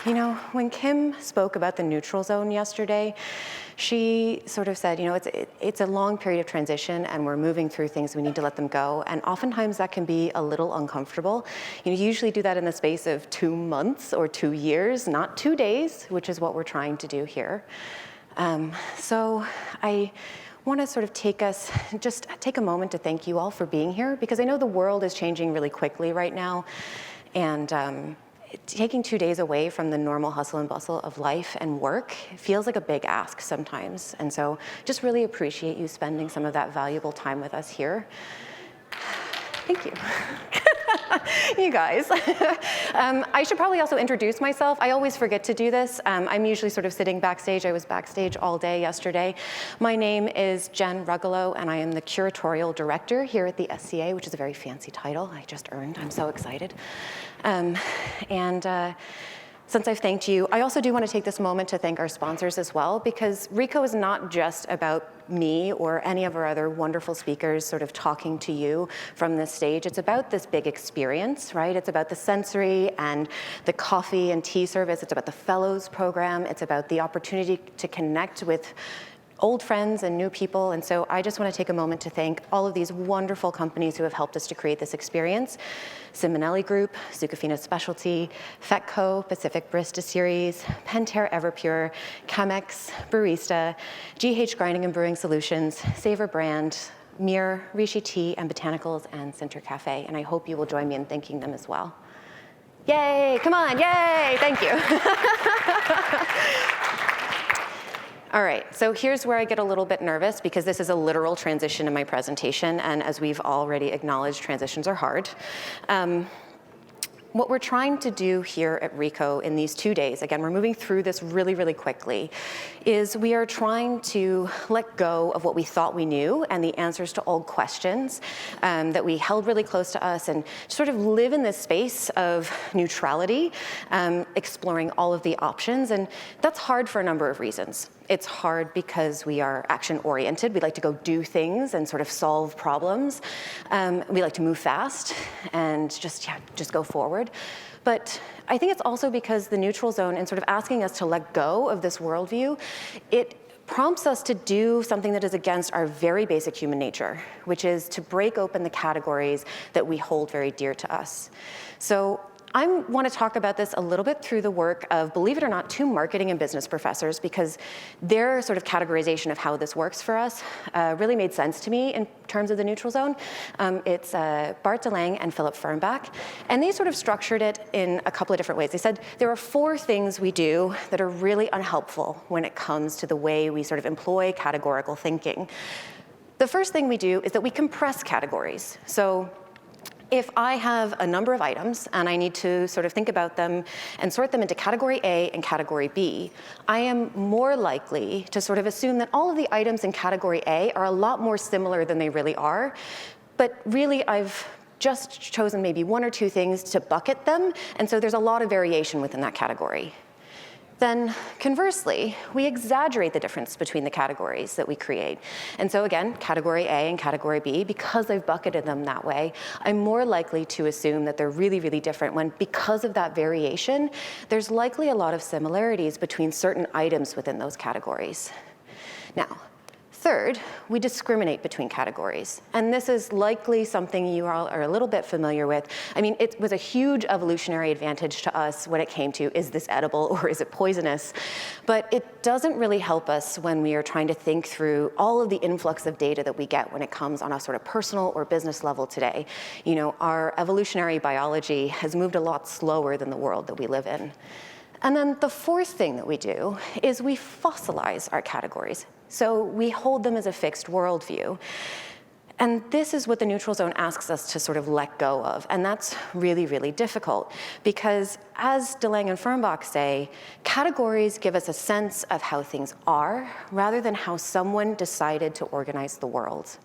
You know, when Kim spoke about the neutral zone yesterday, she sort of said, you know, it's a long period of transition and we're moving through things, we need to let them go. And oftentimes that can be a little uncomfortable. You know, you usually do that in the space of 2 months or 2 years, not 2 days, which is what we're trying to do here. So I want to sort of take a moment to thank you all for being here, because I know the world is changing really quickly right now. And taking 2 days away from the normal hustle and bustle of life and work feels like a big ask sometimes. And so just really appreciate you spending some of that valuable time with us here. Thank you. You guys. I should probably also introduce myself. I always forget to do this. I'm usually sort of sitting backstage. I was backstage all day yesterday. My name is Jenn Rugolo, and I am the Curatorial Director here at the SCA, which is a very fancy title I just earned. I'm so excited. Since I've thanked you, I also do want to take this moment to thank our sponsors as well, because RICO is not just about me or any of our other wonderful speakers sort of talking to you from this stage. It's about this big experience, right? It's about the sensory and the coffee and tea service. It's about the fellows program. It's about the opportunity to connect with old friends and new people. And so I just want to take a moment to thank all of these wonderful companies who have helped us to create this experience. Simonelli Group, Zucchifino Specialty, Fetco, Pacific Barista Series, Pentair Everpure, Chemex, Barista, GH Grinding and Brewing Solutions, Savor Brand, Mir, Rishi Tea and Botanicals, and Center Cafe. And I hope you will join me in thanking them as well. Yay, come on, yay, thank you. All right, so here's where I get a little bit nervous, because this is a literal transition in my presentation, and as we've already acknowledged, transitions are hard. What we're trying to do here at RICO in these 2 days, again, we're moving through this really, really quickly, is we are trying to let go of what we thought we knew and the answers to old questions that we held really close to us, and sort of live in this space of neutrality, exploring all of the options. And that's hard for a number of reasons. It's hard because we are action-oriented. We like to go do things and sort of solve problems. We like to move fast and just go forward. But I think it's also because the neutral zone, and sort of asking us to let go of this worldview, it prompts us to do something that is against our very basic human nature, which is to break open the categories that we hold very dear to us. So I want to talk about this a little bit through the work of, believe it or not, 2 marketing and business professors, because their sort of categorization of how this works for us really made sense to me in terms of the neutral zone. It's Bart de Lange and Philip Fernbach, and they sort of structured it in a couple of different ways. They said there are 4 things we do that are really unhelpful when it comes to the way we sort of employ categorical thinking. The first thing we do is that we compress categories. So if I have a number of items and I need to sort of think about them and sort them into category A and category B, I am more likely to sort of assume that all of the items in category A are a lot more similar than they really are. But really, I've just chosen maybe 1 or 2 things to bucket them, and so there's a lot of variation within that category. Then conversely, we exaggerate the difference between the categories that we create. And so again, category A and category B, because I've bucketed them that way, I'm more likely to assume that they're really, really different, when because of that variation, there's likely a lot of similarities between certain items within those categories. Now, third, we discriminate between categories. And this is likely something you all are a little bit familiar with. I mean, it was a huge evolutionary advantage to us when it came to, is this edible or is it poisonous? But it doesn't really help us when we are trying to think through all of the influx of data that we get when it comes on a sort of personal or business level today. You know, our evolutionary biology has moved a lot slower than the world that we live in. And then the 4th thing that we do is we fossilize our categories. So we hold them as a fixed worldview. And this is what the neutral zone asks us to sort of let go of. And that's really, really difficult, because as de Lange and Fernbach say, categories give us a sense of how things are rather than how someone decided to organize the world.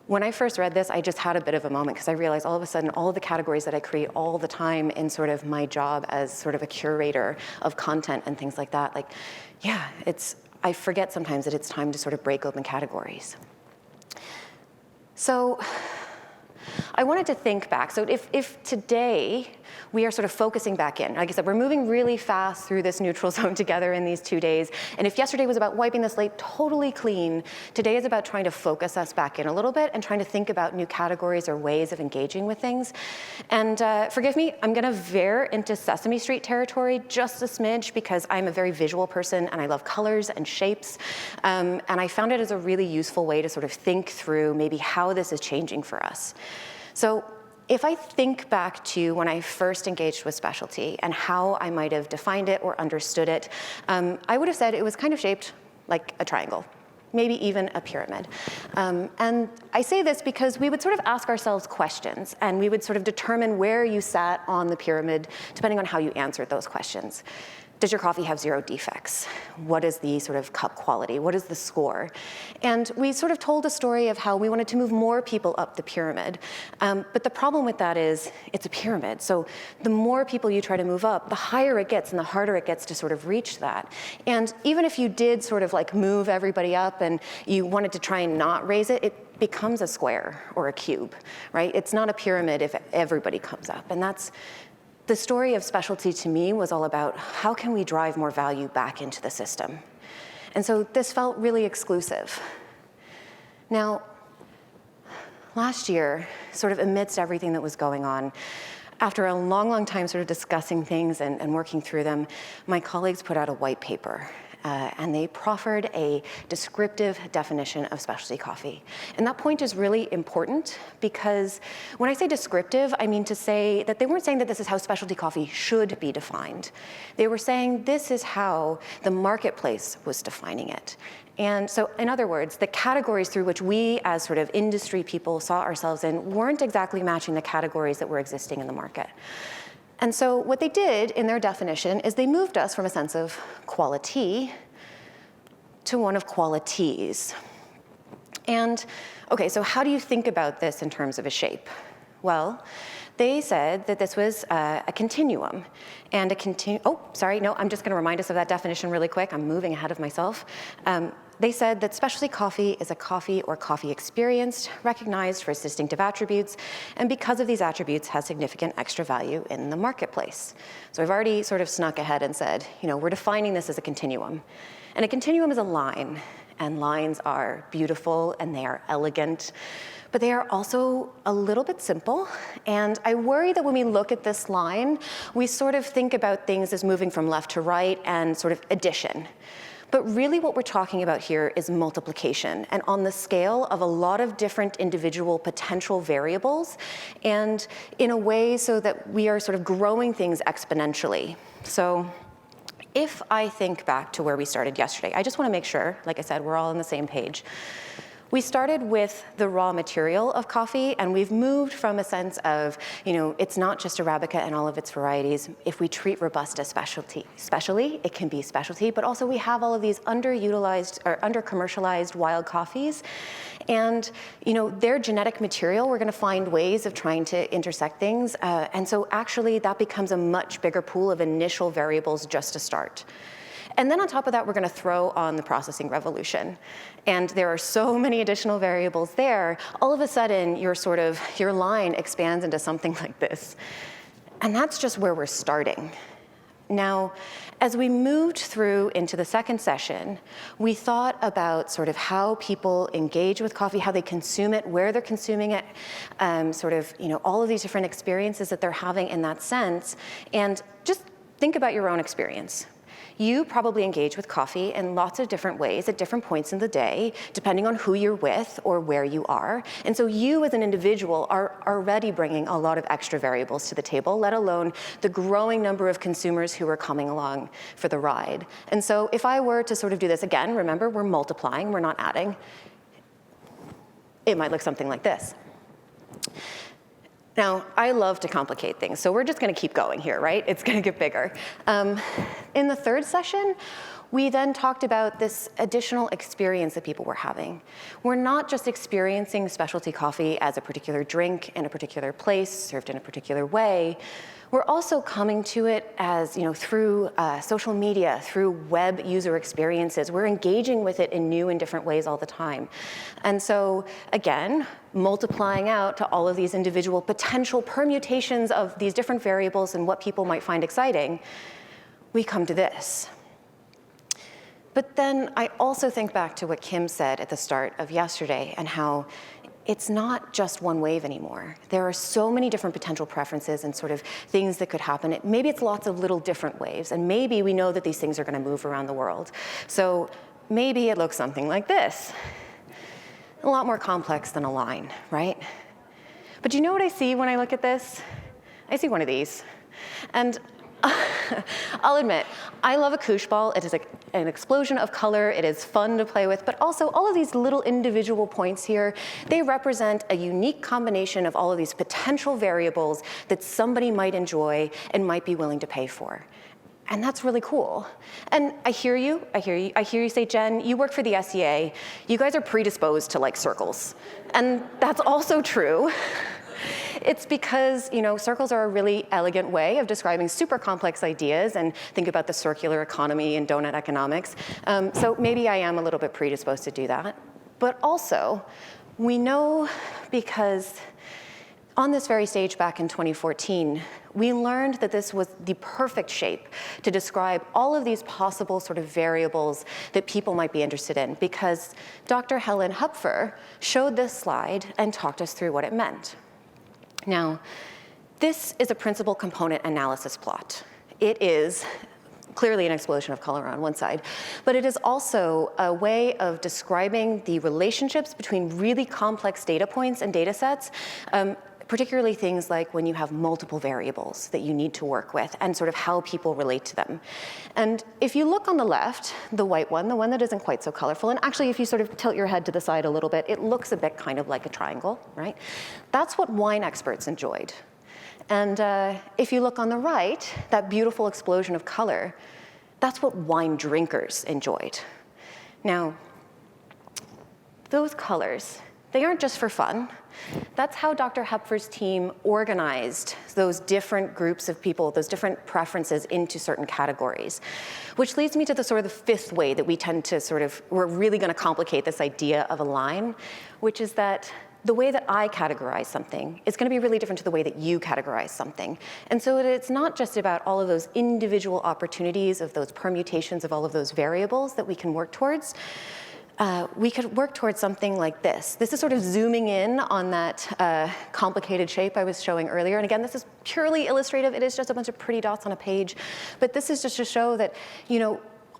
When I first read this, I just had a bit of a moment, because I realized all of a sudden all of the categories that I create all the time in sort of my job as sort of a curator of content and things like that, like, yeah, I forget sometimes that it's time to sort of break open categories. So I wanted to think back. So if today We are sort of focusing back in. Like I said, we're moving really fast through this neutral zone together in these 2 days. And if yesterday was about wiping the slate totally clean, today is about trying to focus us back in a little bit and trying to think about new categories or ways of engaging with things. And forgive me, I'm gonna veer into Sesame Street territory just a smidge because I'm a very visual person and I love colors and shapes. And I found it as a really useful way to sort of think through maybe how this is changing for us. So if I think back to when I first engaged with specialty and how I might have defined it or understood it, I would have said it was kind of shaped like a triangle, maybe even a pyramid. And I say this because we would sort of ask ourselves questions and we would sort of determine where you sat on the pyramid depending on how you answered those questions. Does your coffee have 0 defects? What is the sort of cup quality? What is the score? And we sort of told a story of how we wanted to move more people up the pyramid. But the problem with that is it's a pyramid. So the more people you try to move up, the higher it gets and the harder it gets to sort of reach that. And even if you did sort of like move everybody up and you wanted to try and not raise it, it becomes a square or a cube, right? It's not a pyramid if everybody comes up. And that's the story of specialty to me was all about how can we drive more value back into the system? And so this felt really exclusive. Now, last year, sort of amidst everything that was going on, after a long, long time sort of discussing things and working through them, my colleagues put out a white paper. And they proffered a descriptive definition of specialty coffee. And that point is really important because when I say descriptive, I mean to say that they weren't saying that this is how specialty coffee should be defined. They were saying this is how the marketplace was defining it. And so, in other words, the categories through which we as sort of industry people saw ourselves in weren't exactly matching the categories that were existing in the market. And so what they did in their definition is they moved us from a sense of quality to one of qualities. And okay, so how do you think about this in terms of a shape? Well, they said that this was a continuum. And I'm just gonna remind us of that definition really quick. I'm moving ahead of myself. They said that specialty coffee is a coffee or coffee experience recognized for its distinctive attributes, and because of these attributes has significant extra value in the marketplace. So I've already sort of snuck ahead and said, we're defining this as a continuum. And a continuum is a line, and lines are beautiful and they are elegant, but they are also a little bit simple. And I worry that when we look at this line, we sort of think about things as moving from left to right and sort of addition. But really what we're talking about here is multiplication, and on the scale of a lot of different individual potential variables, and in a way so that we are sort of growing things exponentially. So if I think back to where we started yesterday, I just want to make sure, like I said, we're all on the same page. We started with the raw material of coffee, and we've moved from a sense of, it's not just Arabica and all of its varieties. If we treat Robusta specially, it can be specialty, but also we have all of these underutilized or under-commercialized wild coffees. And their genetic material, we're gonna find ways of trying to intersect things. And so actually that becomes a much bigger pool of initial variables just to start. And then on top of that, we're gonna throw on the processing revolution. And there are so many additional variables there. All of a sudden, your line expands into something like this. And that's just where we're starting. Now, as we moved through into the second session, we thought about sort of how people engage with coffee, how they consume it, where they're consuming it, all of these different experiences that they're having in that sense. And just think about your own experience. You probably engage with coffee in lots of different ways at different points in the day, depending on who you're with or where you are. And so you as an individual are already bringing a lot of extra variables to the table, let alone the growing number of consumers who are coming along for the ride. And so if I were to sort of do this again, remember, we're multiplying, we're not adding. It might look something like this. Now, I love to complicate things, so we're just gonna keep going here, right? It's gonna get bigger. In the third session, we then talked about this additional experience that people were having. We're not just experiencing specialty coffee as a particular drink in a particular place, served in a particular way. we're also coming to it as, through social media, through web user experiences. We're engaging with it in new and different ways all the time. And so, again, multiplying out to all of these individual potential permutations of these different variables and what people might find exciting, we come to this. But then I also think back to what Kim said at the start of yesterday and how it's not just one wave anymore. There are so many different potential preferences and sort of things that could happen. Maybe it's lots of little different waves, and maybe we know that these things are going to move around the world. So maybe it looks something like this. A lot more complex than a line, right? But do you know what I see when I look at this? I see one of these. And I'll admit, I love a koosh ball. It is an explosion of color. It is fun to play with, but also all of these little individual points here, they represent a unique combination of all of these potential variables that somebody might enjoy and might be willing to pay for. And that's really cool. And I hear you say, Jen, you work for the SEA. You guys are predisposed to like circles. And that's also true. It's because, circles are a really elegant way of describing super complex ideas, and think about the circular economy and donut economics. So maybe I am a little bit predisposed to do that. But also, we know because on this very stage back in 2014, we learned that this was the perfect shape to describe all of these possible sort of variables that people might be interested in, because Dr. Helen Hupfer showed this slide and talked us through what it meant. Now, this is a principal component analysis plot. It is clearly an explosion of color on one side, but it is also a way of describing the relationships between really complex data points and data sets, particularly things like when you have multiple variables that you need to work with and sort of how people relate to them. And if you look on the left, the white one, the one that isn't quite so colorful, and actually if you sort of tilt your head to the side a little bit, it looks a bit kind of like a triangle, right? That's what wine experts enjoyed. And if you look on the right, that beautiful explosion of color, that's what wine drinkers enjoyed. Now, those colors, they aren't just for fun. That's how Dr. Hupfer's team organized those different groups of people, those different preferences into certain categories. Which leads me to the sort of the fifth way that we tend to we're really going to complicate this idea of a line, which is that the way that I categorize something is going to be really different to the way that you categorize something. And so it's not just about all of those individual opportunities of those permutations of all of those variables that we can work towards. We could work towards something like this. This is sort of zooming in on that complicated shape I was showing earlier. And again, this is purely illustrative. It is just a bunch of pretty dots on a page. But this is just to show that,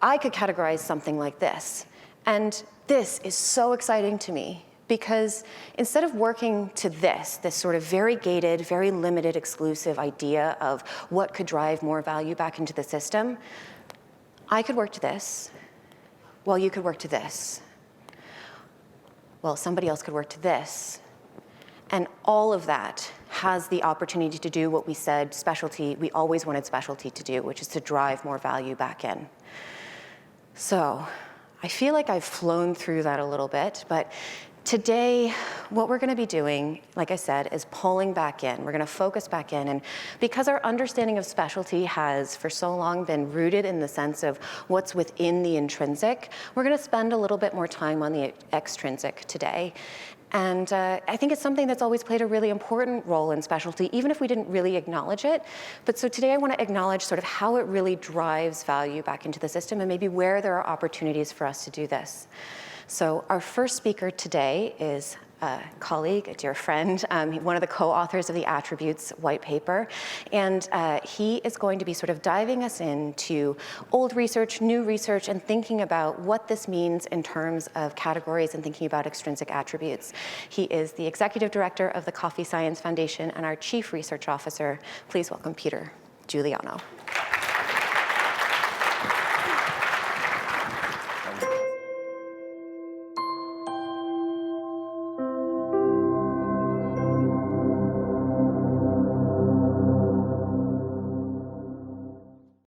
I could categorize something like this. And this is so exciting to me, because instead of working to this sort of very gated, very limited, exclusive idea of what could drive more value back into the system, I could work to this, while you could work to this. Well, somebody else could work to this. And all of that has the opportunity to do what we said we always wanted specialty to do, which is to drive more value back in. So I feel like I've flown through that a little bit, but today, what we're going to be doing, like I said, is pulling back in. We're going to focus back in. And because our understanding of specialty has for so long been rooted in the sense of what's within the intrinsic, we're going to spend a little bit more time on the extrinsic today. And I think it's something that's always played a really important role in specialty, even if we didn't really acknowledge it. But so today I want to acknowledge sort of how it really drives value back into the system and maybe where there are opportunities for us to do this. So our first speaker today is a colleague, a dear friend, one of the co-authors of the Attributes white paper. And he is going to be sort of diving us into old research, new research, and thinking about what this means in terms of categories and thinking about extrinsic attributes. He is the executive director of the Coffee Science Foundation and our chief research officer. Please welcome Peter Giuliano.